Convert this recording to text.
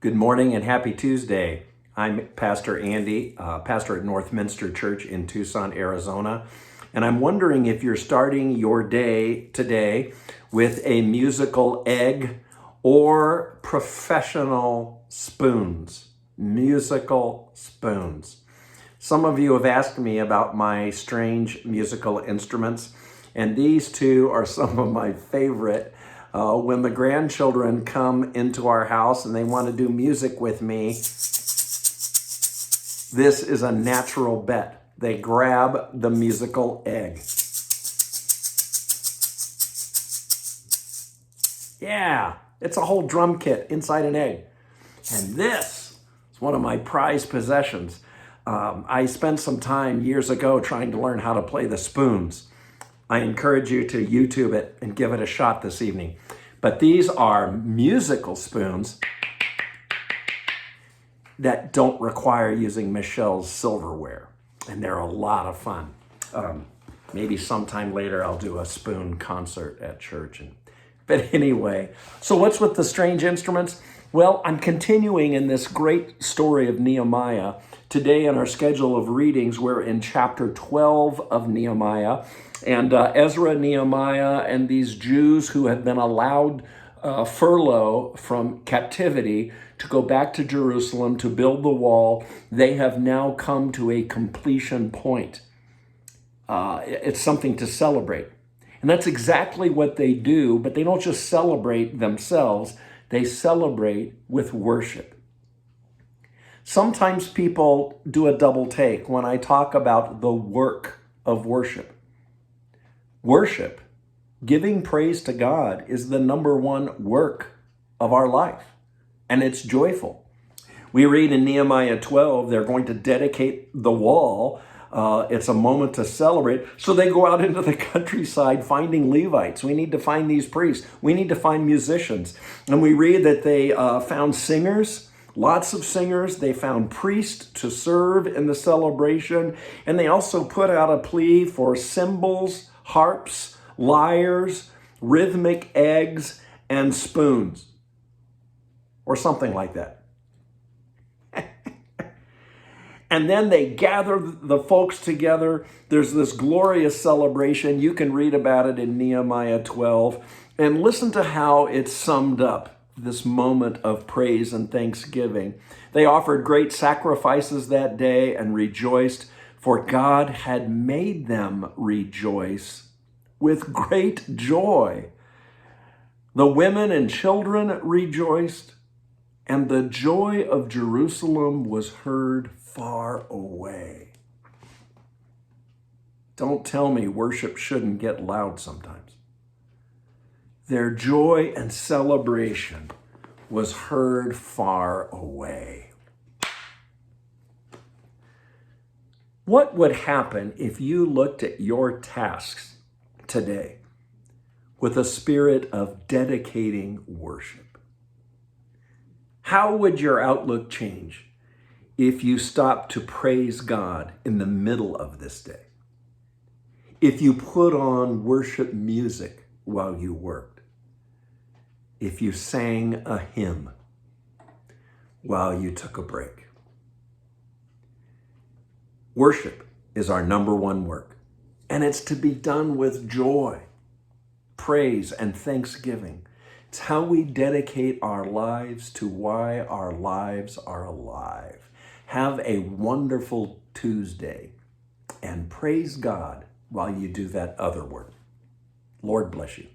Good morning and happy Tuesday. I'm Pastor Andy, pastor at Northminster Church in Tucson, Arizona. And I'm wondering if you're starting your day today with a musical egg or professional spoons. Musical spoons. Some of you have asked me about my strange musical instruments, and these two are some of my favorite. When the grandchildren come into our house and they want to do music with me, this is a natural bet. They grab the musical egg. Yeah, it's a whole drum kit inside an egg. And this is one of my prized possessions. I spent some time years ago trying to learn how to play the spoons. I encourage you to YouTube it and give it a shot this evening. But these are musical spoons that don't require using Michelle's silverware. And they're a lot of fun. Maybe sometime later I'll do a spoon concert at church. But anyway, so what's with the strange instruments? Well, I'm continuing in this great story of Nehemiah. Today in our schedule of readings, we're in chapter 12 of Nehemiah. And Ezra, Nehemiah, and these Jews who have been allowed furlough from captivity to go back to Jerusalem to build the wall, they have now come to a completion point. It's something to celebrate. And that's exactly what they do, but they don't just celebrate themselves, they celebrate with worship. Sometimes people do a double take when I talk about the work of worship. Worship, giving praise to God, is the number one work of our life, and it's joyful. We read in Nehemiah 12, they're going to dedicate the wall. It's a moment to celebrate. So they go out into the countryside finding Levites. We need to find these priests. We need to find musicians. And we read that they found singers, lots of singers. They found priests to serve in the celebration. And they also put out a plea for cymbals, harps, lyres, rhythmic eggs, and spoons, or something like that. And then they gather the folks together. There's this glorious celebration. You can read about it in Nehemiah 12 and listen to how it's summed up, this moment of praise and thanksgiving. They offered great sacrifices that day and rejoiced, for God had made them rejoice with great joy. The women and children rejoiced, and the joy of Jerusalem was heard far away. Don't tell me worship shouldn't get loud sometimes. Their joy and celebration was heard far away. What would happen if you looked at your tasks today with a spirit of dedicating worship? How would your outlook change if you stopped to praise God in the middle of this day? If you put on worship music while you worked? If you sang a hymn while you took a break? Worship is our number one work, and it's to be done with joy, praise, and thanksgiving. It's how we dedicate our lives to why our lives are alive. Have a wonderful Tuesday and praise God while you do that other work. Lord bless you.